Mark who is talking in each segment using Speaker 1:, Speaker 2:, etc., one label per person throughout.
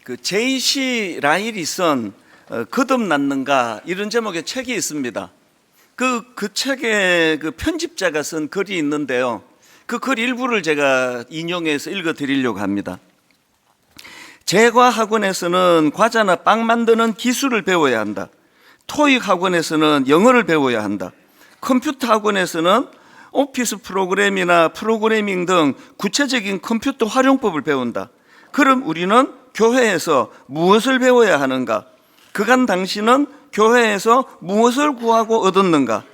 Speaker 1: 그 J.C. 라일이 쓴 거듭났는가 이런 제목의 책이 있습니다. 그 책의 그 편집자가 쓴 글이 있는데요. 그 글 일부를 제가 인용해서 읽어드리려고 합니다. 제과 학원에서는 과자나 빵 만드는 기술을 배워야 한다. 토익 학원에서는 영어를 배워야 한다. 컴퓨터 학원에서는 오피스 프로그램이나 프로그래밍 등 구체적인 컴퓨터 활용법을 배운다. 그럼 우리는 교회에서 무엇을 배워야 하는가? 그간 당신은 교회에서 무엇을 구하고 얻었는가?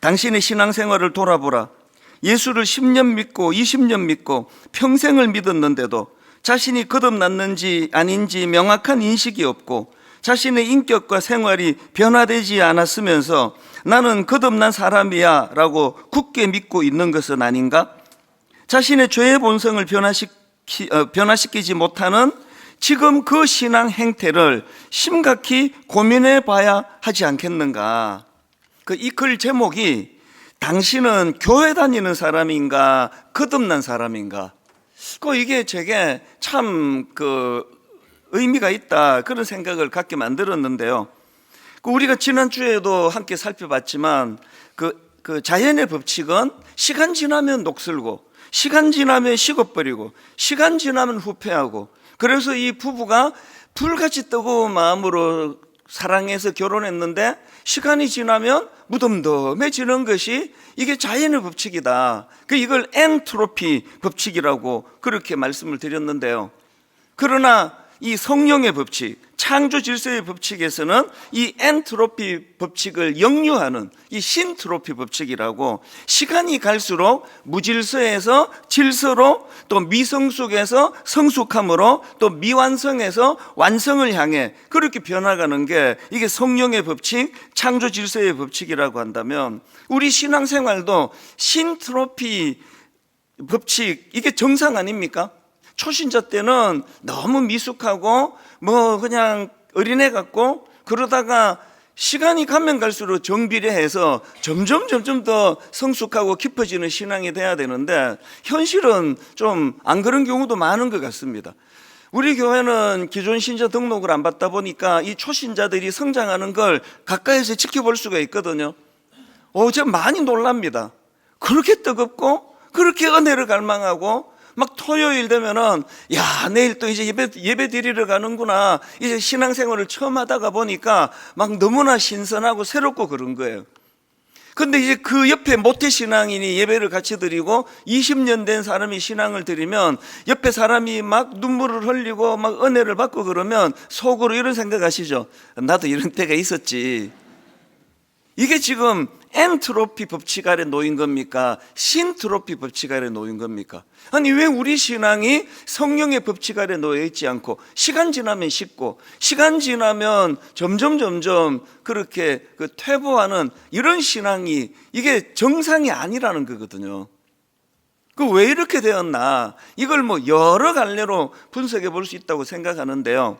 Speaker 1: 당신의 신앙생활을 돌아보라. 예수를 10년 믿고 20년 믿고 평생을 믿었는데도 자신이 거듭났는지 아닌지 명확한 인식이 없고 자신의 인격과 생활이 변화되지 않았으면서 나는 거듭난 사람이야 라고 굳게 믿고 있는 것은 아닌가? 자신의 죄의 본성을 변화시키지 못하는 지금 그 신앙 행태를 심각히 고민해 봐야 하지 않겠는가? 이 글 제목이 당신은 교회 다니는 사람인가 거듭난 사람인가? 이게 제게 참 의미가 있다 그런 생각을 갖게 만들었는데요. 우리가 지난주에도 함께 살펴봤지만 자연의 법칙은 시간 지나면 녹슬고 시간 지나면 식어버리고 시간 지나면 후퇴하고, 그래서 이 부부가 불같이 뜨거운 마음으로 사랑해서 결혼했는데 시간이 지나면 무덤덤해지는 것이 이게 자연의 법칙이다. 이걸 엔트로피 법칙이라고 그렇게 말씀을 드렸는데요. 그러나 이 성령의 법칙, 창조 질서의 법칙에서는 이 엔트로피 법칙을 역류하는 이 신트로피 법칙이라고, 시간이 갈수록 무질서에서 질서로, 또 미성숙에서 성숙함으로, 또 미완성에서 완성을 향해 그렇게 변화가는 게 이게 성령의 법칙, 창조 질서의 법칙이라고 한다면, 우리 신앙생활도 신트로피 법칙, 이게 정상 아닙니까? 초신자 때는 너무 미숙하고 그냥 어린애 같고, 그러다가 시간이 가면 갈수록 정비례해서 점점 더 성숙하고 깊어지는 신앙이 돼야 되는데, 현실은 좀 안 그런 경우도 많은 것 같습니다. 우리 교회는 기존 신자 등록을 안 받다 보니까 이 초신자들이 성장하는 걸 가까이서 지켜볼 수가 있거든요. 저 많이 놀랍니다. 그렇게 뜨겁고 그렇게 은혜를 갈망하고 막 토요일 되면은 내일 또 이제 예배 드리러 가는구나, 이제 신앙생활을 처음 하다가 보니까 막 너무나 신선하고 새롭고 그런 거예요. 근데 이제 그 옆에 모태신앙인이 예배를 같이 드리고 20년 된 사람이 신앙을 드리면 옆에 사람이 막 눈물을 흘리고 막 은혜를 받고 그러면 속으로 이런 생각하시죠? 나도 이런 때가 있었지. 이게 지금 엔트로피 법칙 아래 놓인 겁니까? 신트로피 법칙 아래 놓인 겁니까? 아니, 왜 우리 신앙이 성령의 법칙 아래 놓여 있지 않고 시간 지나면 식고 시간 지나면 점점 그렇게 퇴보하는 이런 신앙이, 이게 정상이 아니라는 거거든요. 왜 이렇게 되었나? 이걸 여러 갈래로 분석해 볼 수 있다고 생각하는데요.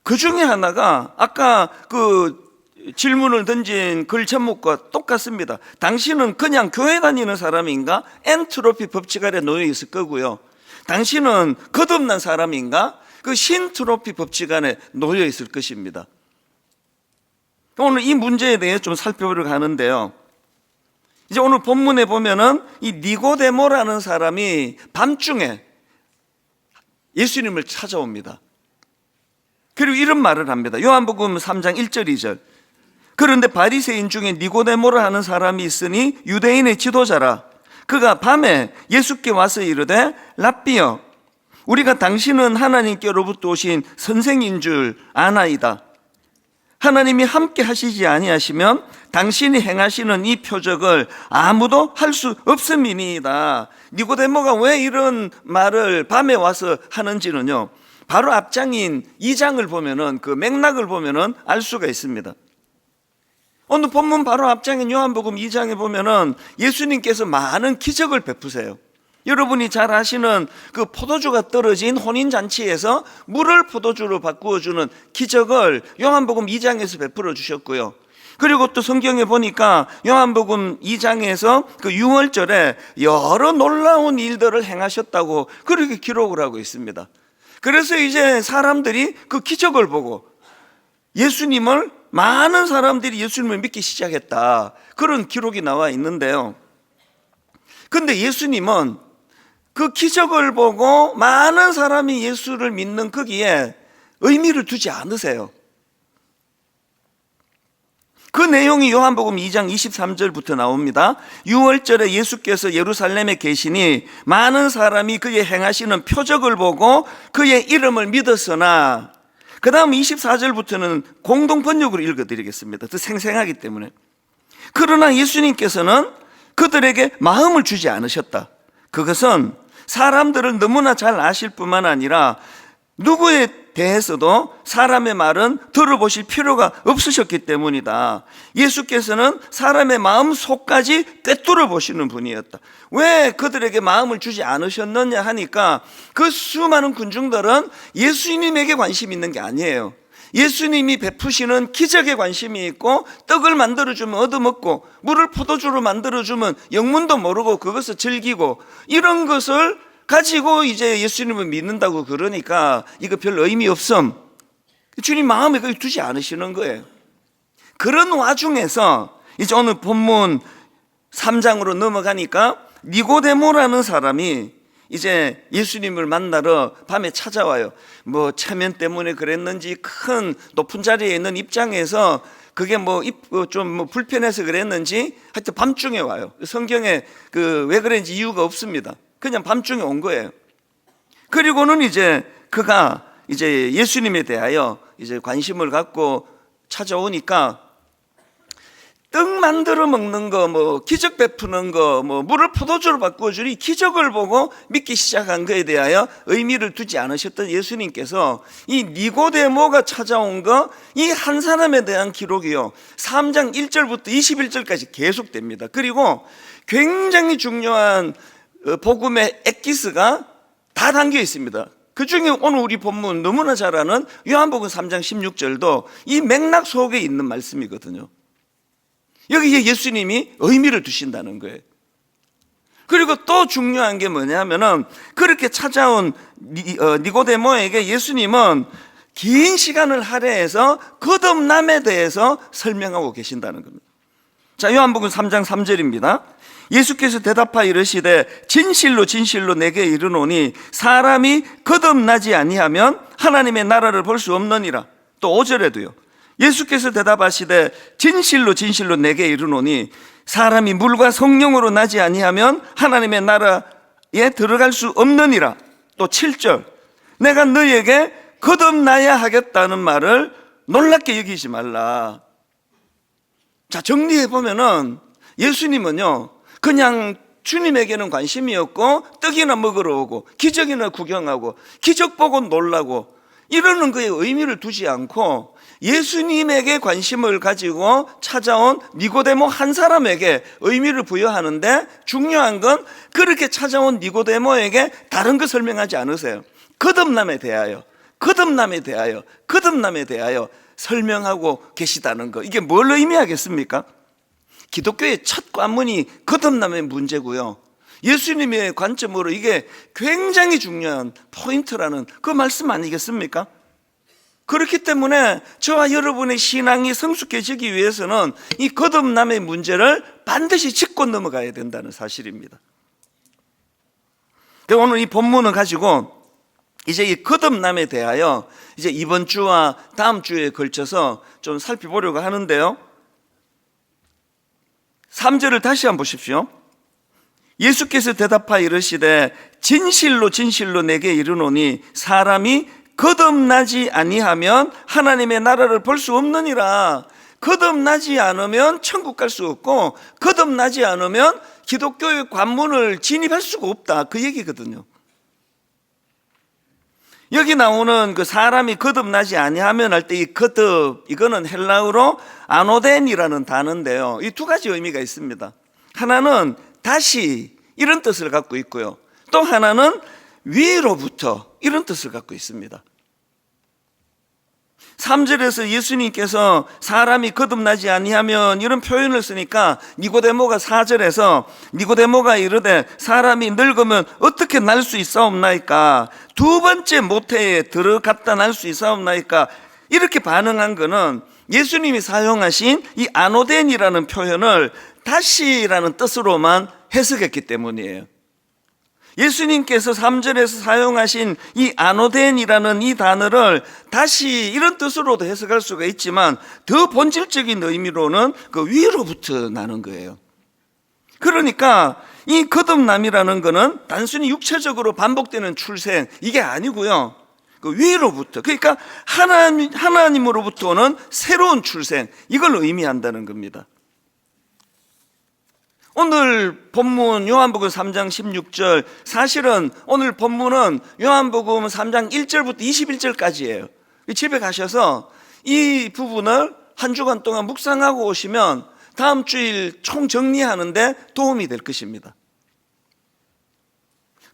Speaker 1: 그 중에 하나가 아까 질문을 던진 글 제목과 똑같습니다. 당신은 그냥 교회 다니는 사람인가? 엔트로피 법칙 아래 놓여 있을 거고요. 당신은 거듭난 사람인가? 신트로피 법칙 안에 놓여 있을 것입니다. 오늘 이 문제에 대해 좀 살펴보려고 하는데요. 이제 오늘 본문에 보면은 이 니고데모라는 사람이 밤중에 예수님을 찾아옵니다. 그리고 이런 말을 합니다. 요한복음 3장 1절 2절. 그런데 바리새인 중에 니고데모라 하는 사람이 있으니 유대인의 지도자라. 그가 밤에 예수께 와서 이르되 랍비여, 우리가 당신은 하나님께로부터 오신 선생인 줄 아나이다. 하나님이 함께 하시지 아니하시면 당신이 행하시는 이 표적을 아무도 할 수 없음이니이다. 니고데모가 왜 이런 말을 밤에 와서 하는지는요, 바로 앞장인 2장을 보면은 그 맥락을 보면은 알 수가 있습니다. 오늘 본문 바로 앞장인 요한복음 2장에 보면은 예수님께서 많은 기적을 베푸세요. 여러분이 잘 아시는 포도주가 떨어진 혼인잔치에서 물을 포도주로 바꾸어주는 기적을 요한복음 2장에서 베풀어 주셨고요. 그리고 또 성경에 보니까 요한복음 2장에서 유월절에 여러 놀라운 일들을 행하셨다고 그렇게 기록을 하고 있습니다. 그래서 이제 사람들이 그 기적을 보고 많은 사람들이 예수님을 믿기 시작했다, 그런 기록이 나와 있는데요. 근데 예수님은 그 기적을 보고 많은 사람이 예수를 믿는 거기에 의미를 두지 않으세요. 그 내용이 요한복음 2장 23절부터 나옵니다. 6월절에 예수께서 예루살렘에 계시니 많은 사람이 그의 행하시는 표적을 보고 그의 이름을 믿었으나, 그 다음 24절부터는 공동 번역으로 읽어드리겠습니다. 더 생생하기 때문에. 그러나 예수님께서는 그들에게 마음을 주지 않으셨다. 그것은 사람들을 너무나 잘 아실 뿐만 아니라 누구에 대해서도 사람의 말은 들어보실 필요가 없으셨기 때문이다. 예수께서는 사람의 마음 속까지 꿰뚫어 보시는 분이었다. 왜 그들에게 마음을 주지 않으셨느냐 하니까, 그 수많은 군중들은 예수님에게 관심이 있는 게 아니에요. 예수님이 베푸시는 기적에 관심이 있고, 떡을 만들어주면 얻어먹고 물을 포도주로 만들어주면 영문도 모르고 그것을 즐기고, 이런 것을 가지고 이제 예수님을 믿는다고 그러니까 이거 별 의미 없음. 주님 마음에 그걸 두지 않으시는 거예요. 그런 와중에서 이제 오늘 본문 3장으로 넘어가니까 니고데모라는 사람이 이제 예수님을 만나러 밤에 찾아와요. 뭐 체면 때문에 그랬는지 큰 높은 자리에 있는 입장에서 그게 좀 불편해서 그랬는지 하여튼 밤중에 와요. 성경에 왜 그랬는지 이유가 없습니다. 그냥 밤중에 온 거예요. 그리고는 이제 그가 이제 예수님에 대하여 이제 관심을 갖고 찾아오니까 떡 만들어 먹는 거, 기적 베푸는 거, 물을 포도주로 바꾸어주니 기적을 보고 믿기 시작한 거에 대하여 의미를 두지 않으셨던 예수님께서 이 니고데모가 찾아온 거, 이 한 사람에 대한 기록이요 3장 1절부터 21절까지 계속됩니다. 그리고 굉장히 중요한 복음의 엑기스가 다 담겨 있습니다. 그 중에 오늘 우리 본문 너무나 잘 아는 요한복음 3장 16절도 이 맥락 속에 있는 말씀이거든요. 여기에 예수님이 의미를 두신다는 거예요. 그리고 또 중요한 게 뭐냐면은, 그렇게 찾아온 니고데모에게 예수님은 긴 시간을 할애해서 거듭남에 대해서 설명하고 계신다는 겁니다. 자, 요한복음 3장 3절입니다. 예수께서 대답하여 이르시되 진실로 진실로 내게 이르노니 사람이 거듭나지 아니하면 하나님의 나라를 볼 수 없느니라. 또 5절에도요. 예수께서 대답하시되 진실로 진실로 내게 이르노니 사람이 물과 성령으로 나지 아니하면 하나님의 나라에 들어갈 수 없느니라. 또 7절. 내가 너에게 거듭나야 하겠다는 말을 놀랍게 여기지 말라. 자, 정리해 보면은 예수님은요 그냥 주님에게는 관심이 없고 떡이나 먹으러 오고 기적이나 구경하고 기적 보고 놀라고 이러는 거에 의미를 두지 않고, 예수님에게 관심을 가지고 찾아온 니고데모 한 사람에게 의미를 부여하는데, 중요한 건 그렇게 찾아온 니고데모에게 다른 거 설명하지 않으세요. 거듭남에 대하여 설명하고 계시다는 거. 이게 뭘 의미하겠습니까? 기독교의 첫 관문이 거듭남의 문제고요, 예수님의 관점으로 이게 굉장히 중요한 포인트라는 그 말씀 아니겠습니까? 그렇기 때문에 저와 여러분의 신앙이 성숙해지기 위해서는 이 거듭남의 문제를 반드시 짚고 넘어가야 된다는 사실입니다. 오늘 이 본문을 가지고 이제 이 거듭남에 대하여 이제 이번 주와 다음 주에 걸쳐서 좀 살펴보려고 하는데요, 3절을 다시 한번 보십시오. 예수께서 대답하여 이르시되 진실로 진실로 내게 이르노니 사람이 거듭나지 아니하면 하나님의 나라를 볼 수 없느니라. 거듭나지 않으면 천국 갈 수 없고, 거듭나지 않으면 기독교의 관문을 진입할 수가 없다, 그 얘기거든요. 여기 나오는 그 사람이 거듭나지 아니하면 할 때 이 거듭, 이거는 헬라어로 아노덴이라는 단어인데요, 이 두 가지 의미가 있습니다. 하나는 다시 이런 뜻을 갖고 있고요, 또 하나는 위로부터 이런 뜻을 갖고 있습니다. 3절에서 예수님께서 사람이 거듭나지 아니하면 이런 표현을 쓰니까 니고데모가 4절에서 니고데모가 이르되 사람이 늙으면 어떻게 날 수 있사옵나이까? 두 번째 모태에 들어갔다 날 수 있사옵나이까? 이렇게 반응한 거는 예수님이 사용하신 이 아노덴이라는 표현을 다시라는 뜻으로만 해석했기 때문이에요. 예수님께서 3절에서 사용하신 이 아노덴이라는 이 단어를 다시 이런 뜻으로도 해석할 수가 있지만 더 본질적인 의미로는 그 위로부터 나는 거예요. 그러니까 이 거듭남이라는 거는 단순히 육체적으로 반복되는 출생 이게 아니고요. 그 위로부터, 그러니까 하나님으로부터 오는 새로운 출생, 이걸 의미한다는 겁니다. 오늘 본문 요한복음 3장 16절, 사실은 오늘 본문은 요한복음 3장 1절부터 21절까지예요. 집에 가셔서 이 부분을 한 주간 동안 묵상하고 오시면 다음 주일 총 정리하는데 도움이 될 것입니다.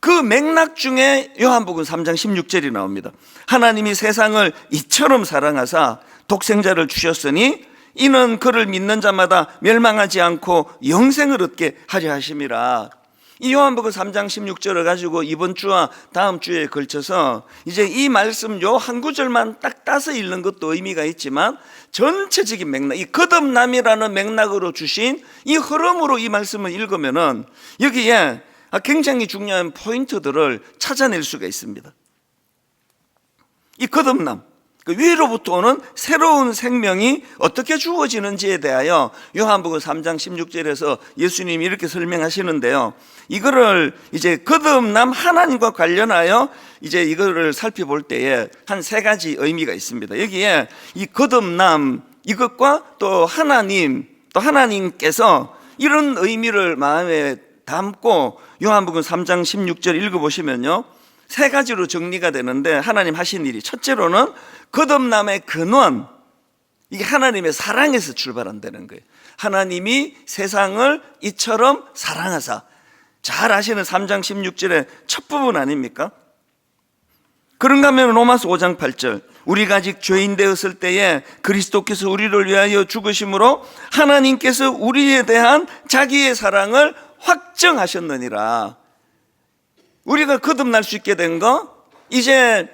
Speaker 1: 그 맥락 중에 요한복음 3장 16절이 나옵니다. 하나님이 세상을 이처럼 사랑하사 독생자를 주셨으니 이는 그를 믿는 자마다 멸망하지 않고 영생을 얻게 하려 하심이라. 이 요한복음 3장 16절을 가지고 이번 주와 다음 주에 걸쳐서 이제 이 말씀 요 한 구절만 딱 따서 읽는 것도 의미가 있지만 전체적인 맥락, 이 거듭남이라는 맥락으로 주신 이 흐름으로 이 말씀을 읽으면은 여기에 굉장히 중요한 포인트들을 찾아낼 수가 있습니다. 이 거듭남, 그 위로부터 오는 새로운 생명이 어떻게 주어지는지에 대하여 요한복음 3장 16절에서 예수님이 이렇게 설명하시는데요. 이거를 이제 거듭남 하나님과 관련하여 이제 이거를 살펴볼 때에 한 세 가지 의미가 있습니다. 여기에 이 거듭남, 이것과 또 하나님, 또 하나님께서 이런 의미를 마음에 담고 요한복음 3장 16절 읽어보시면요, 세 가지로 정리가 되는데 하나님 하신 일이, 첫째로는 거듭남의 근원, 이게 하나님의 사랑에서 출발한다는 거예요. 하나님이 세상을 이처럼 사랑하사, 잘 아시는 3장 16절의 첫 부분 아닙니까? 그런가 하면 로마서 5장 8절, 우리가 아직 죄인 되었을 때에 그리스도께서 우리를 위하여 죽으심으로 하나님께서 우리에 대한 자기의 사랑을 확정하셨느니라. 우리가 거듭날 수 있게 된 거, 이제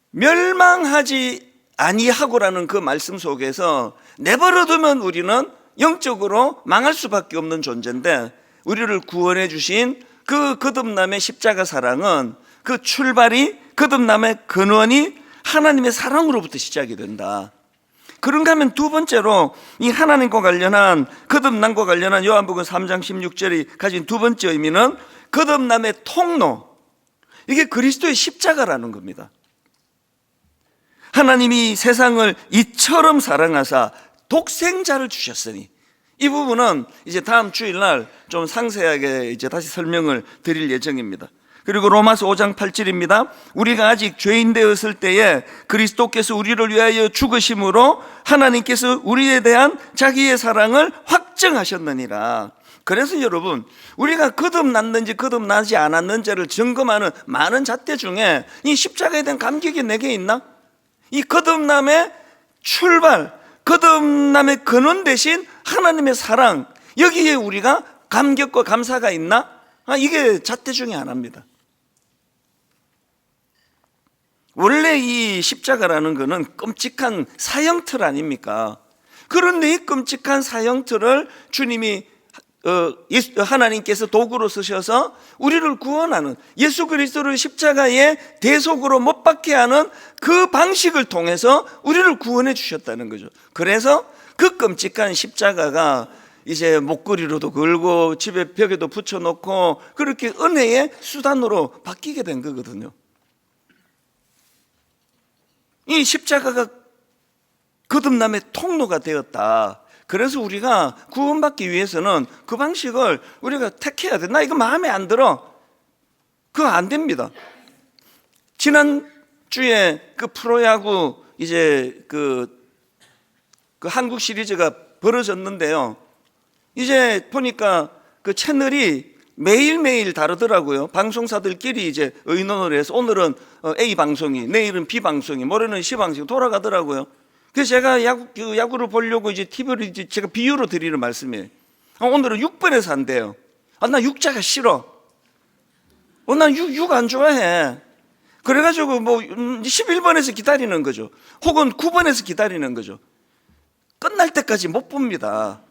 Speaker 1: 멸망하지 아니하고라는 그 말씀 속에서 내버려두면 우리는 영적으로 망할 수밖에 없는 존재인데, 우리를 구원해 주신 그 거듭남의 십자가 사랑은 그 출발이, 거듭남의 근원이 하나님의 사랑으로부터 시작이 된다. 그런가 하면 두 번째로 이 하나님과 관련한, 거듭남과 관련한 요한복음 3장 16절이 가진 두 번째 의미는 거듭남의 통로, 이게 그리스도의 십자가라는 겁니다. 하나님이 세상을 이처럼 사랑하사 독생자를 주셨으니, 이 부분은 이제 다음 주일날 좀 상세하게 이제 다시 설명을 드릴 예정입니다. 그리고 로마서 5장 8절입니다. 우리가 아직 죄인 되었을 때에 그리스도께서 우리를 위하여 죽으심으로 하나님께서 우리에 대한 자기의 사랑을 확정하셨느니라. 그래서 여러분, 우리가 거듭났는지 거듭나지 않았는지를 점검하는 많은 잣대 중에 이 십자가에 대한 감격이 내게 있나? 이 거듭남의 출발, 거듭남의 근원 대신 하나님의 사랑, 여기에 우리가 감격과 감사가 있나? 이게 잣대 중에 하나입니다. 원래 이 십자가라는 것은 끔찍한 사형틀 아닙니까? 그런데 이 끔찍한 사형틀을 주님이 하나님께서 도구로 쓰셔서 우리를 구원하는, 예수 그리스도를 십자가에 대속으로 못 박게 하는 그 방식을 통해서 우리를 구원해 주셨다는 거죠. 그래서 그 끔찍한 십자가가 이제 목걸이로도 걸고 집에 벽에도 붙여놓고 그렇게 은혜의 수단으로 바뀌게 된 거거든요. 이 십자가가 거듭남의 통로가 되었다. 그래서 우리가 구원받기 위해서는 그 방식을 우리가 택해야 돼. 나 이거 마음에 안 들어. 그거 안 됩니다. 지난주에 그 프로야구 이제 그 한국 시리즈가 벌어졌는데요. 이제 보니까 그 채널이 매일매일 다르더라고요. 방송사들끼리 이제 의논을 해서 오늘은 A 방송이, 내일은 B 방송이, 모레는 C 방송이 돌아가더라고요. 그래서 제가 야구를 보려고 이제 TV를 이제 제가 비유로 드리는 말씀이에요. 오늘은 6번에서 한대요. 나 육자가 싫어. 난 6 안 좋아해. 그래가지고 뭐 11번에서 기다리는 거죠. 혹은 9번에서 기다리는 거죠. 끝날 때까지 못 봅니다.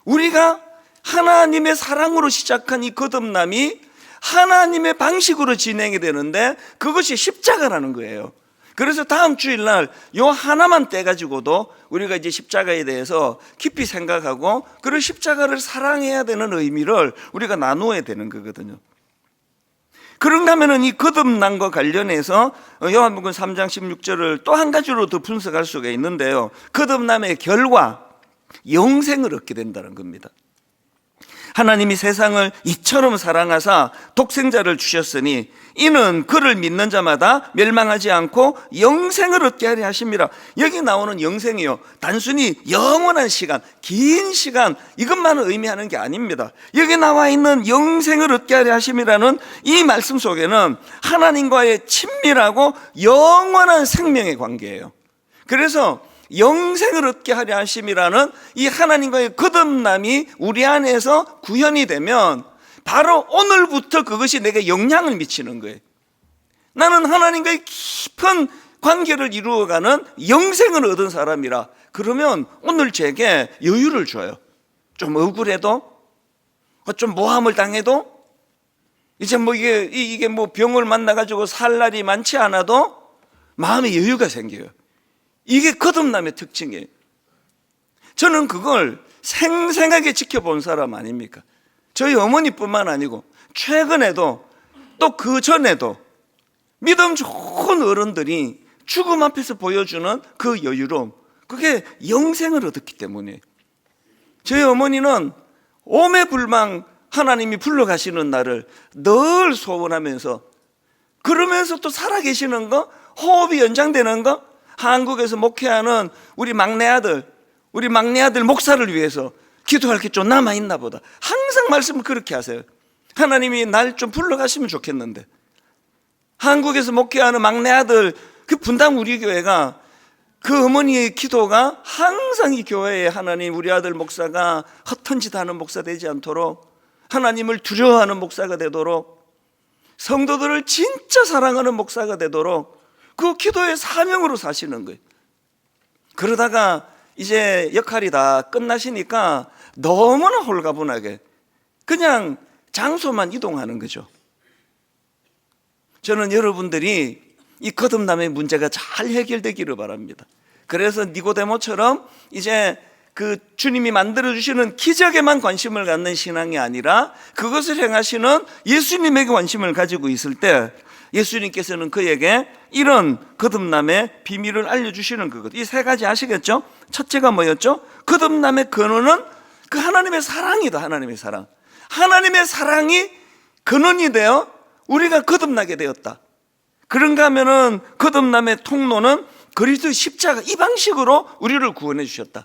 Speaker 1: 우리가 하나님의 사랑으로 시작한 이 거듭남이 하나님의 방식으로 진행이 되는데 그것이 십자가라는 거예요. 그래서 다음 주일날 요 하나만 떼가지고도 우리가 이제 십자가에 대해서 깊이 생각하고 그런 십자가를 사랑해야 되는 의미를 우리가 나누어야 되는 거거든요. 그런가 하면은 이 거듭남과 관련해서 요한복음 3장 16절을 또 한 가지로 더 분석할 수가 있는데요. 거듭남의 결과, 영생을 얻게 된다는 겁니다. 하나님이 세상을 이처럼 사랑하사 독생자를 주셨으니 이는 그를 믿는 자마다 멸망하지 않고 영생을 얻게 하려 하심이라. 여기 나오는 영생이요, 단순히 영원한 시간, 긴 시간 이것만을 의미하는 게 아닙니다. 여기 나와 있는 영생을 얻게 하려 하심이라는 이 말씀 속에는 하나님과의 친밀하고 영원한 생명의 관계예요. 그래서 영생을 얻게 하려 하심이라는 이 하나님과의 거듭남이 우리 안에서 구현이 되면 바로 오늘부터 그것이 내게 영향을 미치는 거예요. 나는 하나님과의 깊은 관계를 이루어가는 영생을 얻은 사람이라. 그러면 오늘 제게 여유를 줘요. 좀 억울해도, 좀 모함을 당해도, 이제 뭐 이게 뭐 병을 만나가지고 살 날이 많지 않아도 마음에 여유가 생겨요. 이게 거듭남의 특징이에요. 저는 그걸 생생하게 지켜본 사람 아닙니까? 저희 어머니뿐만 아니고 최근에도 또 그 전에도 믿음 좋은 어른들이 죽음 앞에서 보여주는 그 여유로움, 그게 영생을 얻었기 때문이에요. 저희 어머니는 오매불망 하나님이 불러가시는 날을 늘 소원하면서, 그러면서 또 살아계시는 거, 호흡이 연장되는 거, 한국에서 목회하는 우리 막내 아들 목사를 위해서 기도할 게 좀 남아있나 보다. 항상 말씀을 그렇게 하세요. 하나님이 날 좀 불러가시면 좋겠는데. 한국에서 목회하는 막내 아들, 그 분당 우리 교회가, 그 어머니의 기도가 항상 이 교회에 하나님, 우리 아들 목사가 허튼 짓 하는 목사 되지 않도록, 하나님을 두려워하는 목사가 되도록, 성도들을 진짜 사랑하는 목사가 되도록 그 기도의 사명으로 사시는 거예요. 그러다가 이제 역할이 다 끝나시니까 너무나 홀가분하게 그냥 장소만 이동하는 거죠. 저는 여러분들이 이 거듭남의 문제가 잘 해결되기를 바랍니다. 그래서 니고데모처럼 이제 그 주님이 만들어주시는 기적에만 관심을 갖는 신앙이 아니라 그것을 행하시는 예수님에게 관심을 가지고 있을 때 예수님께서는 그에게 이런 거듭남의 비밀을 알려주시는 거거든요. 이 세 가지 아시겠죠? 첫째가 뭐였죠? 거듭남의 근원은 그 하나님의 사랑이다. 하나님의 사랑. 하나님의 사랑이 근원이 되어 우리가 거듭나게 되었다. 그런가 하면은 거듭남의 통로는 그리스도의 십자가, 이 방식으로 우리를 구원해 주셨다.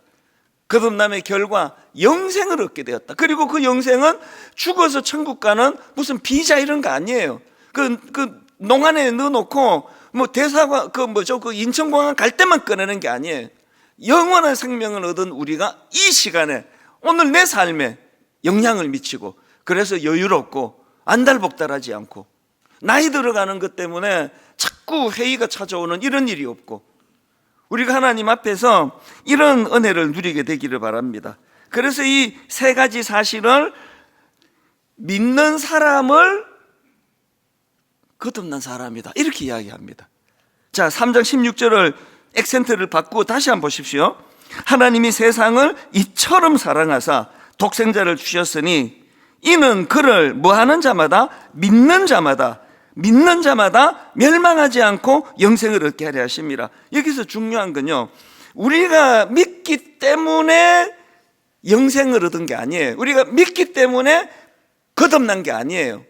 Speaker 1: 거듭남의 결과 영생을 얻게 되었다. 그리고 그 영생은 죽어서 천국 가는 무슨 비자 이런 거 아니에요. 그 농안에 넣어놓고 뭐 대사관 그 인천공항 갈 때만 꺼내는 게 아니에요. 영원한 생명을 얻은 우리가 이 시간에 오늘 내 삶에 영향을 미치고, 그래서 여유롭고 안달복달하지 않고, 나이 들어가는 것 때문에 자꾸 회의가 찾아오는 이런 일이 없고, 우리가 하나님 앞에서 이런 은혜를 누리게 되기를 바랍니다. 그래서 이 세 가지 사실을 믿는 사람을 거듭난 사람이다, 이렇게 이야기합니다. 자, 3장 16절을 액센트를 바꾸고 다시 한번 보십시오. 하나님이 세상을 이처럼 사랑하사 독생자를 주셨으니 이는 그를 뭐하는 자마다 믿는 자마다 멸망하지 않고 영생을 얻게 하려 하심이라. 여기서 중요한 건요, 우리가 믿기 때문에 영생을 얻은 게 아니에요. 우리가 믿기 때문에 거듭난 게 아니에요.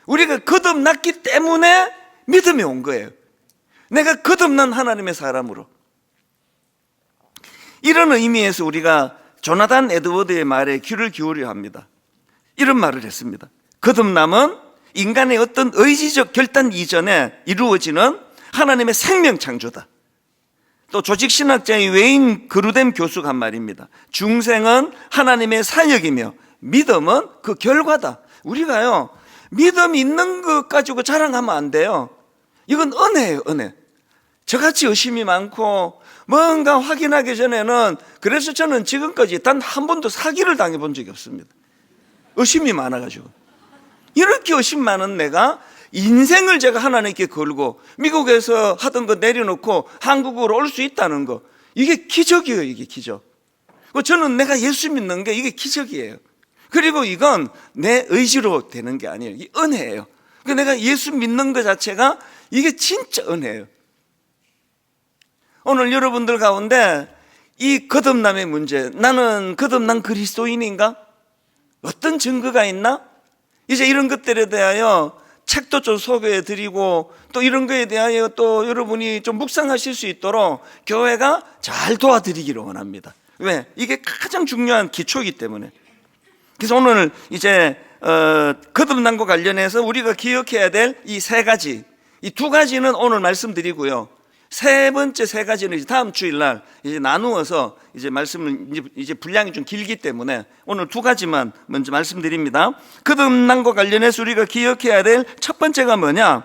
Speaker 1: 우리가 거듭났기 때문에 믿음이 온 거예요. 내가 거듭난 하나님의 사람으로. 이런 의미에서 우리가 조나단 에드워드의 말에 귀를 기울여야 합니다. 이런 말을 했습니다. 거듭남은 인간의 어떤 의지적 결단 이전에 이루어지는 하나님의 생명 창조다. 또 조직신학자의 웨인 그루뎀 교수가 한 말입니다. 중생은 하나님의 사역이며 믿음은 그 결과다. 우리가요, 믿음 있는 것 가지고 자랑하면 안 돼요. 이건 은혜예요, 은혜. 저같이 의심이 많고 뭔가 확인하기 전에는, 그래서 저는 지금까지 단 한 번도 사기를 당해본 적이 없습니다. 의심이 많아가지고. 이렇게 의심 많은 내가 인생을 제가 하나님께 걸고 미국에서 하던 거 내려놓고 한국으로 올 수 있다는 거, 이게 기적이에요. 이게 기적. 저는 내가 예수 믿는 게 이게 기적이에요. 그리고 이건 내 의지로 되는 게 아니에요. 이 은혜예요. 내가 예수 믿는 것 자체가 이게 진짜 은혜예요. 오늘 여러분들 가운데 이 거듭남의 문제, 나는 거듭난 그리스도인인가? 어떤 증거가 있나? 이제 이런 것들에 대하여 책도 좀 소개해 드리고, 또 이런 거에 대하여 또 여러분이 좀 묵상하실 수 있도록 교회가 잘 도와드리기를 원합니다. 왜? 이게 가장 중요한 기초이기 때문에. 그래서 오늘 이제 거듭남과 관련해서 우리가 기억해야 될 이 세 가지, 이 두 가지는 오늘 말씀드리고요. 세 번째 세 가지는 이제 다음 주일날 이제 나누어서 이제 말씀을 이제 분량이 좀 길기 때문에 오늘 두 가지만 먼저 말씀드립니다. 거듭남과 관련해서 우리가 기억해야 될 첫 번째가 뭐냐?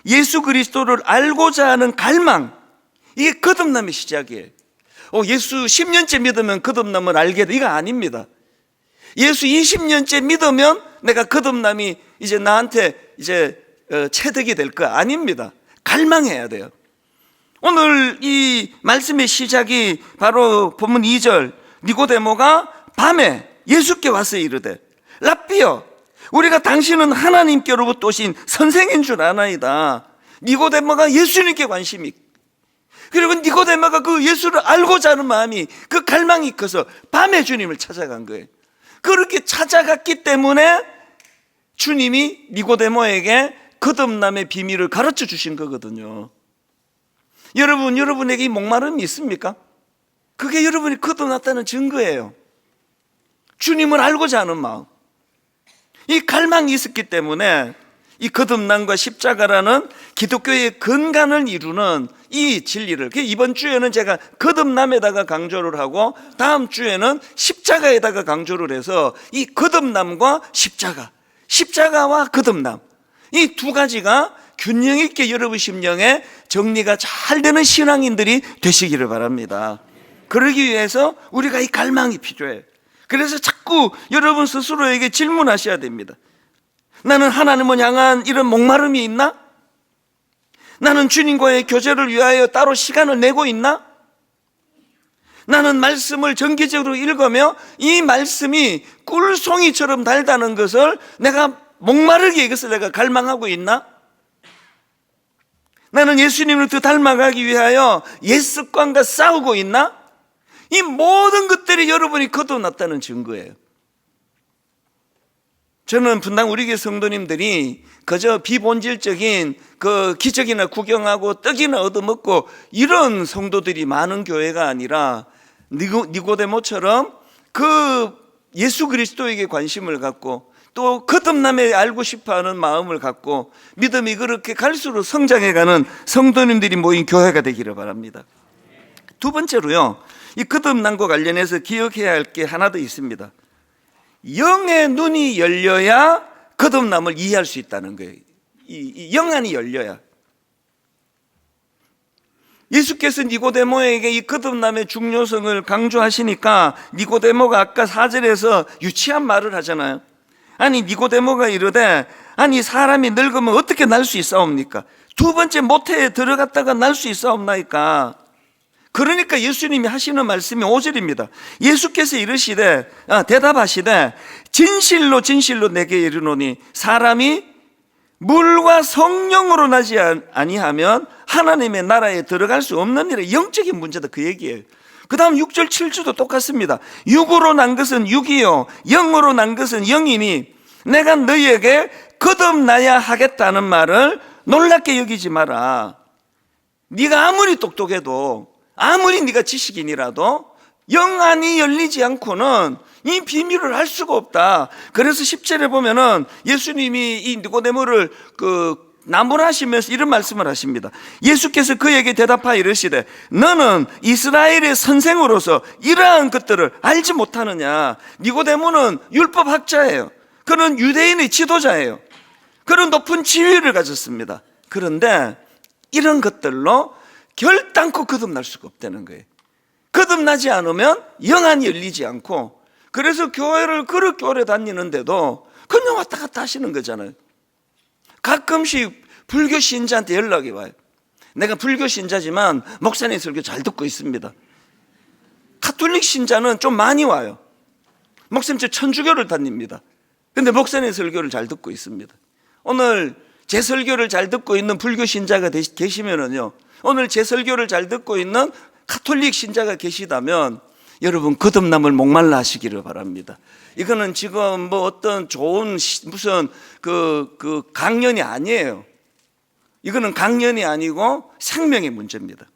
Speaker 1: 예수 그리스도를 알고자 하는 갈망. 이게 거듭남의 시작이에요. 예수 10년째 믿으면 거듭남을 알게 돼. 이거 아닙니다. 예수 20년째 믿으면 내가 거듭남이 이제 나한테 이제 체득이 될 거 아닙니다. 갈망해야 돼요. 오늘 이 말씀의 시작이 바로 본문 2절, 니고데모가 밤에 예수께 와서 이르되 랍비여, 우리가 당신은 하나님께로부터 오신 선생인 줄 아나이다. 니고데모가 예수님께 관심이, 그리고 니고데모가 그 예수를 알고자 하는 마음이, 그 갈망이 커서 밤에 주님을 찾아간 거예요. 그렇게 찾아갔기 때문에 주님이 니고데모에게 거듭남의 비밀을 가르쳐 주신 거거든요. 여러분에게 이 목마름이 있습니까? 그게 여러분이 거듭났다는 증거예요. 주님을 알고자 하는 마음, 이 갈망이 있었기 때문에 이 거듭남과 십자가라는 기독교의 근간을 이루는 이 진리를, 이번 주에는 제가 거듭남에다가 강조를 하고 다음 주에는 십자가에다가 강조를 해서 이 거듭남과 십자가, 십자가와 거듭남, 이 두 가지가 균형 있게 여러분 심령에 정리가 잘 되는 신앙인들이 되시기를 바랍니다. 그러기 위해서 우리가 이 갈망이 필요해요. 그래서 자꾸 여러분 스스로에게 질문하셔야 됩니다. 나는 하나님을 향한 이런 목마름이 있나? 나는 주님과의 교제를 위하여 따로 시간을 내고 있나? 나는 말씀을 정기적으로 읽으며 이 말씀이 꿀송이처럼 달다는 것을 내가 목마르게 이것을 내가 갈망하고 있나? 나는 예수님을 더 닮아가기 위하여 옛 습관과 싸우고 있나? 이 모든 것들이 여러분이 거듭났다는 증거예요. 저는 분당 우리 교회 성도님들이 그저 비본질적인 그 기적이나 구경하고 떡이나 얻어먹고 이런 성도들이 많은 교회가 아니라 니고데모처럼 그 예수 그리스도에게 관심을 갖고 또 거듭남에 알고 싶어하는 마음을 갖고 믿음이 그렇게 갈수록 성장해가는 성도님들이 모인 교회가 되기를 바랍니다. 두 번째로요, 이 거듭남과 관련해서 기억해야 할 게 하나 더 있습니다. 영의 눈이 열려야 거듭남을 이해할 수 있다는 거예요. 이 영안이 열려야. 예수께서 니고데모에게 이 거듭남의 중요성을 강조하시니까 니고데모가 아까 4절에서 유치한 말을 하잖아요. 아니 니고데모가 이르되 아니 사람이 늙으면 어떻게 날 수 있사옵니까? 두 번째 모태에 들어갔다가 날 수 있사옵나이까? 그러니까 예수님이 하시는 말씀이 5절입니다. 예수께서 이르시되 대답하시되 진실로 진실로 내게 이르노니 사람이 물과 성령으로 나지 아니하면 하나님의 나라에 들어갈 수 없느니라. 영적인 문제다, 그 얘기예요. 그 다음 6절 7절도 똑같습니다. 육으로 난 것은 육이요 영으로 난 것은 영이니 내가 너희에게 거듭나야 하겠다는 말을 놀랍게 여기지 마라. 네가 아무리 똑똑해도 아무리 네가 지식인이라도 영안이 열리지 않고는 이 비밀을 알 수가 없다. 그래서 10절에 보면은 예수님이 이 니고데모를 나무라시면서 이런 말씀을 하십니다. 예수께서 그에게 대답하여 이르시되 너는 이스라엘의 선생으로서 이러한 것들을 알지 못하느냐. 니고데모는 율법학자예요. 그는 유대인의 지도자예요. 그는 높은 지위를 가졌습니다. 그런데 이런 것들로 결단코 거듭날 수가 없다는 거예요. 거듭나지 않으면 영안이 열리지 않고, 그래서 교회를 그렇게 오래 다니는데도 그냥 왔다 갔다 하시는 거잖아요. 가끔씩 불교 신자한테 연락이 와요. 내가 불교 신자지만 목사님 설교 잘 듣고 있습니다. 가톨릭 신자는 좀 많이 와요. 목사님 저 천주교를 다닙니다. 근데 목사님 설교를 잘 듣고 있습니다. 오늘 제 설교를 잘 듣고 있는 불교 신자가 계시면은요, 오늘 제 설교를 잘 듣고 있는 가톨릭 신자가 계시다면 여러분 거듭남을 목말라 하시기를 바랍니다. 이거는 지금 뭐 어떤 좋은 무슨 강연이 아니에요. 이거는 강연이 아니고 생명의 문제입니다.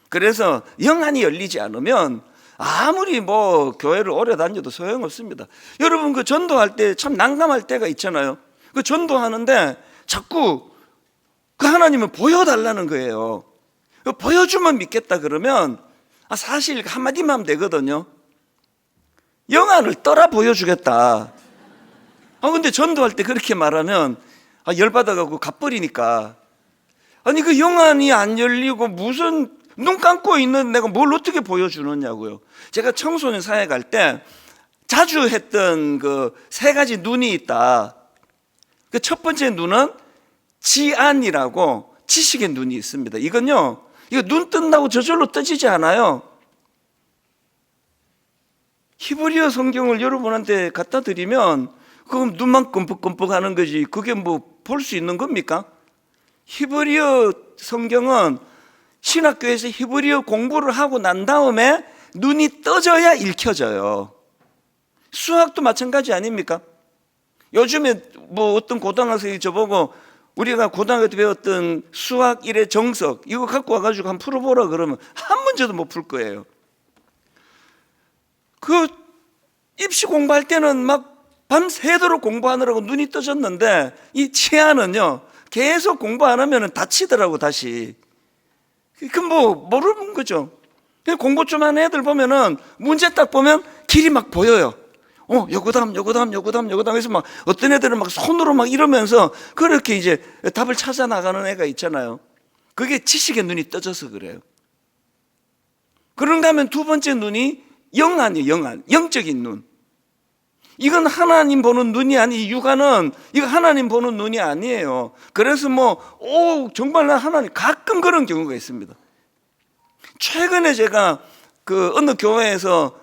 Speaker 1: 그래서 영안이 열리지 않으면 아무리 뭐 교회를 오래 다녀도 소용없습니다. 여러분 그 전도할 때 참 난감할 때가 있잖아요. 그 전도하는데 자꾸 그 하나님은 보여달라는 거예요. 보여주면 믿겠다 그러면 사실 한마디만 하면 되거든요. 영안을 떠라 보여주겠다. 근데 전도할 때 그렇게 말하면 열받아가고 갚버리니까. 아니 그 영안이 안 열리고 무슨 눈 감고 있는 내가 뭘 어떻게 보여주느냐고요. 제가 청소년 사회 갈 때 자주 했던 그 세 가지 눈이 있다. 그 첫 번째 눈은 지안이라고 지식의 눈이 있습니다. 이건요, 이거 눈 뜬다고 저절로 떠지지 않아요. 히브리어 성경을 여러분한테 갖다 드리면 그럼 눈만 끔뻑끔뻑 하는 거지 그게 뭐 볼 수 있는 겁니까? 히브리어 성경은 신학교에서 히브리어 공부를 하고 난 다음에 눈이 떠져야 읽혀져요. 수학도 마찬가지 아닙니까? 요즘에 뭐 어떤 고등학생이 저보고 우리가 고등학교 때 배웠던 수학 1의 정석 이거 갖고 와가지고 한번 풀어보라 그러면 한 문제도 못 풀 거예요. 그 입시 공부할 때는 막 밤새도록 공부하느라고 눈이 떠졌는데 이 치아는요 계속 공부 안 하면 다치더라고 다시. 그 뭐 모르는 거죠. 공부 좀 하는 애들 보면은 문제 딱 보면 길이 막 보여요. 요거담 해서 막 어떤 애들은 막 손으로 막 이러면서 그렇게 이제 답을 찾아 나가는 애가 있잖아요. 그게 지식의 눈이 떠져서 그래요. 그런가 하면 두 번째 눈이 영안이에요. 영안, 영적인 눈. 이건 하나님 보는 눈이 아니, 육안은 이거 하나님 보는 눈이 아니에요. 그래서 정말 나 하나님 가끔 그런 경우가 있습니다. 최근에 제가 어느 교회에서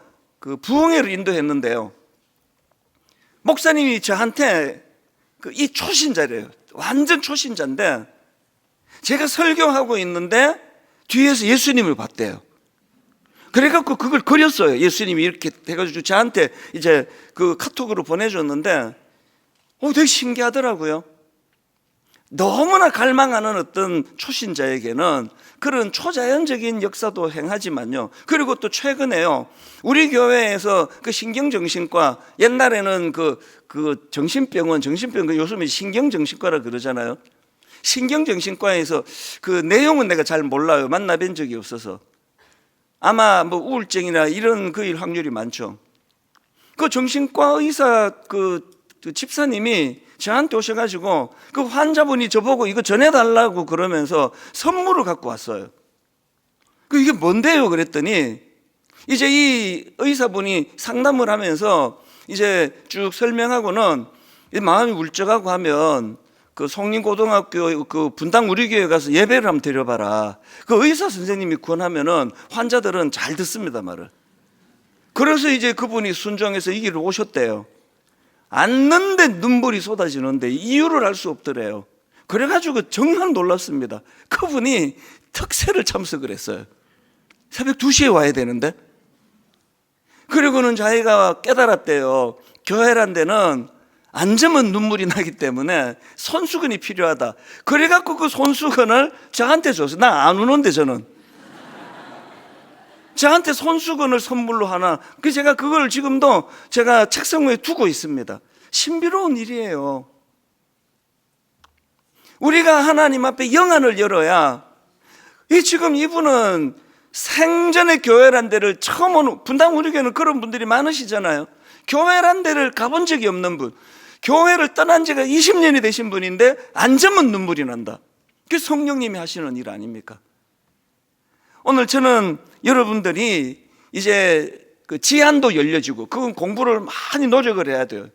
Speaker 1: 부흥회를 인도했는데요. 목사님이 저한테 이 초신자래요. 완전 초신자인데 제가 설교하고 있는데 뒤에서 예수님을 봤대요. 그래갖고 그걸 그렸어요. 예수님이 이렇게 해가지고 저한테 이제 카톡으로 보내줬는데, 되게 신기하더라고요. 너무나 갈망하는 어떤 초신자에게는 그런 초자연적인 역사도 행하지만요. 그리고 또 최근에요. 우리 교회에서 신경정신과, 옛날에는 정신병원, 요즘에 신경정신과라 그러잖아요. 신경정신과에서 내용은 내가 잘 몰라요. 만나뵌 적이 없어서. 아마 우울증이나 이런 거일 확률이 많죠. 정신과 의사 집사님이 저한테 오셔가지고 환자분이 저보고 이거 전해달라고 그러면서 선물을 갖고 왔어요. 이게 뭔데요? 그랬더니 이제 이 의사분이 상담을 하면서 이제 쭉 설명하고는 마음이 울적하고 하면 송림고등학교 분당 우리 교회 가서 예배를 한번 드려봐라. 의사 선생님이 권하면은 환자들은 잘 듣습니다, 말을. 그래서 이제 그분이 순종해서 이 길을 오셨대요. 앉는데 눈물이 쏟아지는데 이유를 알 수 없더래요. 그래가지고 정말 놀랐습니다. 그분이 특세를 참석을 했어요. 새벽 2시에 와야 되는데. 그리고는 자기가 깨달았대요. 교회란 데는 앉으면 눈물이 나기 때문에 손수건이 필요하다. 그래갖고 손수건을 저한테 줬어요. 나 안 우는데 저는 저한테 손수건을 선물로 하나. 그 제가 그걸 지금도 제가 책상 위에 두고 있습니다. 신비로운 일이에요. 우리가 하나님 앞에 영안을 열어야, 지금 이분은 생전에 교회란 데를 처음 오는, 분당 우리 교회는 그런 분들이 많으시잖아요. 교회란 데를 가본 적이 없는 분, 교회를 떠난 지가 20년이 되신 분인데 앉으면 눈물이 난다. 그게 성령님이 하시는 일 아닙니까? 오늘 저는 여러분들이 이제 그 지안도 열려지고, 그건 공부를 많이 노력을 해야 돼요.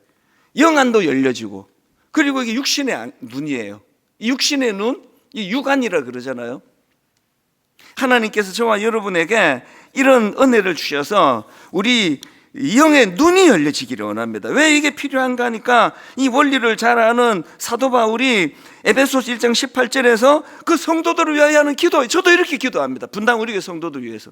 Speaker 1: 영안도 열려지고, 그리고 이게 육신의 눈이에요. 이 육신의 눈, 이 육안이라 그러잖아요. 하나님께서 저와 여러분에게 이런 은혜를 주셔서 우리 영의 눈이 열려지기를 원합니다. 왜 이게 필요한가 하니까, 이 원리를 잘 아는 사도 바울이 에베소서 1장 18절에서 그 성도들을 위하여 하는 기도, 저도 이렇게 기도합니다. 분당 우리 교회 성도들 위해서.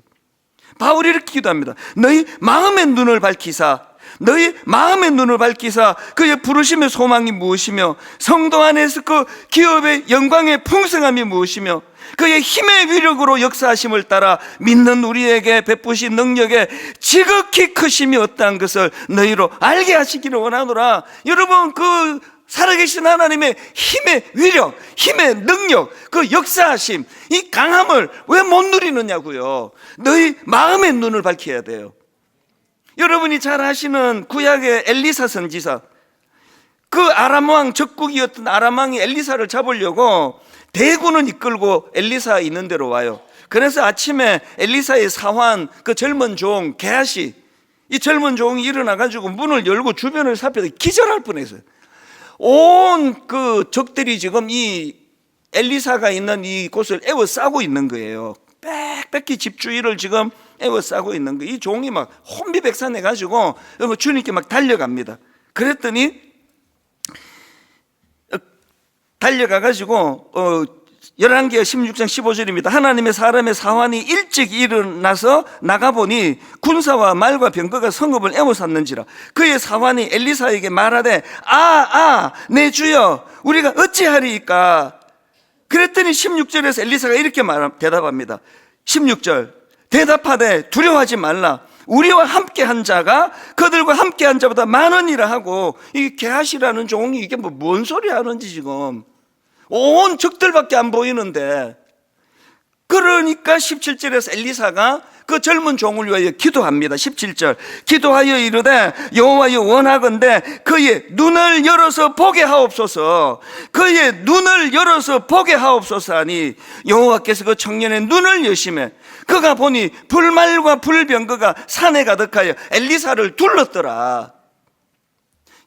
Speaker 1: 바울이 이렇게 기도합니다. 너희 마음의 눈을 밝히사, 너희 마음의 눈을 밝히사 그의 부르심의 소망이 무엇이며 성도 안에서 그 기업의 영광의 풍성함이 무엇이며 그의 힘의 위력으로 역사하심을 따라 믿는 우리에게 베푸신 능력에 지극히 크심이 어떠한 것을 너희로 알게 하시기를 원하노라. 여러분, 그 살아계신 하나님의 힘의 위력, 힘의 능력, 그 역사하심, 이 강함을 왜 못 누리느냐고요. 너희 마음의 눈을 밝혀야 돼요. 여러분이 잘 아시는 구약의 엘리사 선지자, 그 아람왕, 적국이었던 아람왕이 엘리사를 잡으려고 대군을 이끌고 엘리사 있는 데로 와요. 그래서 아침에 엘리사의 사환, 그 젊은 종 게하시, 이 젊은 종이 일어나가지고 문을 열고 주변을 살펴서 기절할 뻔했어요. 온 그 적들이 지금 이 엘리사가 있는 이 곳을 에워싸고 있는 거예요. 빽빽히 집주위를 지금 에워싸고 있는 거예요. 이 종이 막 혼비백산해가지고 주님께 막 달려갑니다. 그랬더니 달려가가지고 11개 16장 15절입니다. 하나님의 사람의 사환이 일찍 일어나서 나가보니 군사와 말과 병거가 성읍을 에워쌌는지라. 그의 사환이 엘리사에게 말하되 내 주여 우리가 어찌하리이까. 그랬더니 16절에서 엘리사가 이렇게 대답합니다. 16절 대답하되 두려워하지 말라. 우리와 함께한 자가 그들과 함께한 자보다 많으니라 하고, 이 게하시라는 종이 이게 뭔 소리 하는지 지금 온 적들밖에 안 보이는데, 그러니까 17절에서 엘리사가 그 젊은 종을 위하여 기도합니다. 17절 기도하여 이르되 여호와여 원하건대 그의 눈을 열어서 보게 하옵소서. 그의 눈을 열어서 보게 하옵소서 하니 여호와께서 그 청년의 눈을 여시매 그가 보니 불말과 불병거가 산에 가득하여 엘리사를 둘렀더라.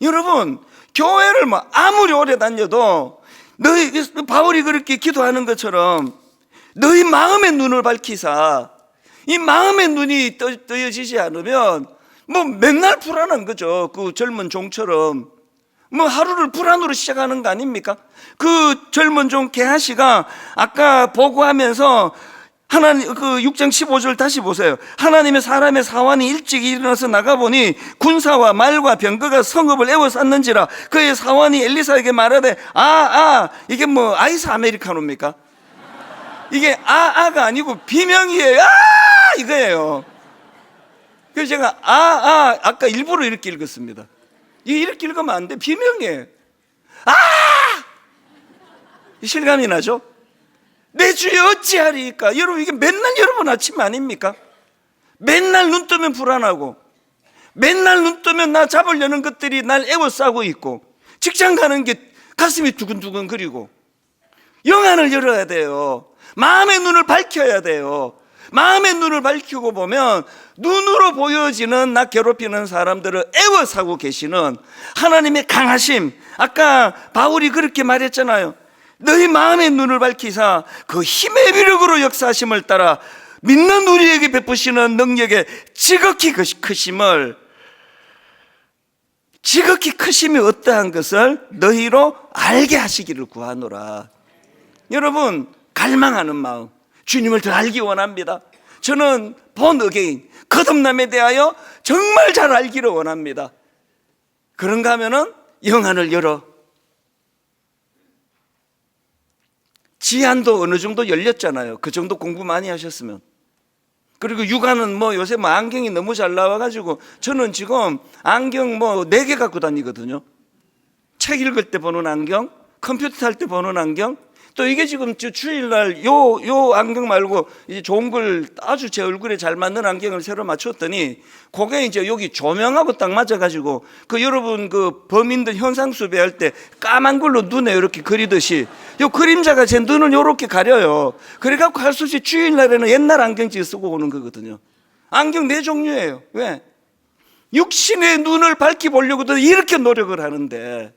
Speaker 1: 여러분, 교회를 아무리 오래 다녀도 너희 바울이 그렇게 기도하는 것처럼 너희 마음의 눈을 밝히사, 이 마음의 눈이 떠여지지 않으면 맨날 불안한 거죠. 그 젊은 종처럼 하루를 불안으로 시작하는 거 아닙니까? 그 젊은 종 게하시가 아까 보고하면서 하나님, 그 6장 15절 다시 보세요. 하나님의 사람의 사환이 일찍 일어나서 나가보니 군사와 말과 병거가 성읍을 에워쌌는지라. 그의 사환이 엘리사에게 말하되 이게 아이스 아메리카노입니까? 이게 가 아니고 비명이에요. 이거예요. 그래서 제가 아까 일부러 이렇게 읽었습니다. 이렇게 읽으면 안 돼. 비명이에요. 실감이 나죠? 내 주여 어찌하리이까. 여러분, 이게 맨날 여러분 아침 아닙니까? 맨날 눈 뜨면 불안하고, 맨날 눈 뜨면 나 잡으려는 것들이 날 에워싸고 있고, 직장 가는 게 가슴이 두근두근 거리고. 영안을 열어야 돼요. 마음의 눈을 밝혀야 돼요. 마음의 눈을 밝히고 보면 눈으로 보여지는 나 괴롭히는 사람들을 에워싸고 계시는 하나님의 강하심, 아까 바울이 그렇게 말했잖아요. 너희 마음의 눈을 밝히사 그 힘의 위력으로 역사하심을 따라 믿는 우리에게 베푸시는 능력의 지극히 크심을, 지극히 크심이 어떠한 것을 너희로 알게 하시기를 구하노라. 여러분, 갈망하는 마음, 주님을 더 알기 원합니다. 저는 본 어게인, 거듭남에 대하여 정말 잘 알기를 원합니다. 그런가 하면은 영안을 열어. 지안도 어느 정도 열렸잖아요. 그 정도 공부 많이 하셨으면. 그리고 육아는 뭐 요새 뭐 안경이 너무 잘 나와가지고 저는 지금 안경 뭐 4개 갖고 다니거든요. 책 읽을 때 보는 안경, 컴퓨터 할 때 보는 안경, 또 이게 지금 주일날 요 안경 말고 이제 좋은 걸 아주 제 얼굴에 잘 맞는 안경을 새로 맞췄더니 그게 이제 여기 조명하고 딱 맞아가지고 그 여러분 그 범인들 현상 수배할 때 까만 걸로 눈에 이렇게 그리듯이 요 그림자가 제 눈을 요렇게 가려요. 그래갖고 할 수 없이 주일날에는 옛날 안경지 쓰고 오는 거거든요. 안경 4종류예요. 왜? 육신의 눈을 밝히 보려고도 이렇게 노력을 하는데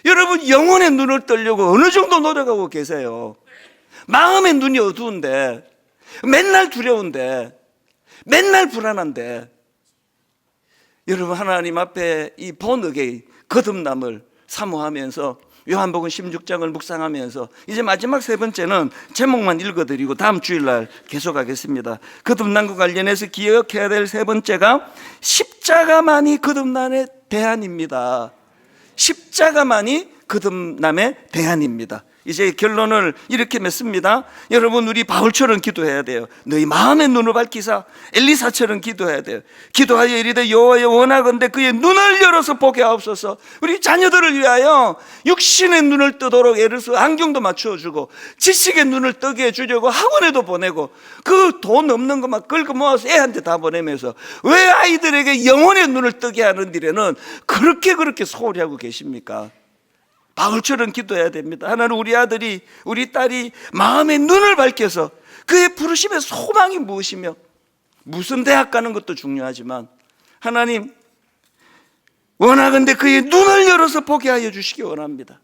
Speaker 1: 여러분 영혼의 눈을 뜨려고 어느 정도 노력하고 계세요? 마음의 눈이 어두운데, 맨날 두려운데, 맨날 불안한데, 여러분 하나님 앞에 이 본역의 거듭남을 사모하면서 요한복음 16장을 묵상하면서 이제 마지막 3번째는 제목만 읽어드리고 다음 주일날 계속하겠습니다. 거듭남과 관련해서 기억해야 될 3번째가 십자가만이 거듭남의 대안입니다. 십자가만이 거듭남의 대안입니다. 이제 결론을 이렇게 맺습니다. 여러분 우리 바울처럼 기도해야 돼요. 너희 마음의 눈을 밝히사 엘리사처럼 기도해야 돼요. 기도하여 이르되 여호와여 원하건대 그의 눈을 열어서 보게 하옵소서. 우리 자녀들을 위하여 육신의 눈을 뜨도록 예를 들어서 안경도 맞추어주고 지식의 눈을 뜨게 해주려고 학원에도 보내고 그 돈 없는 거 막 긁어 모아서 애한테 다 보내면서 왜 아이들에게 영혼의 눈을 뜨게 하는 일에는 그렇게 소홀히 하고 계십니까? 바울처럼 기도해야 됩니다. 하나는 우리 아들이 우리 딸이 마음의 눈을 밝혀서 그의 부르심의 소망이 무엇이며 무슨 대학 가는 것도 중요하지만 하나님 원하건대 그의 눈을 열어서 보게 하여 주시기 원합니다.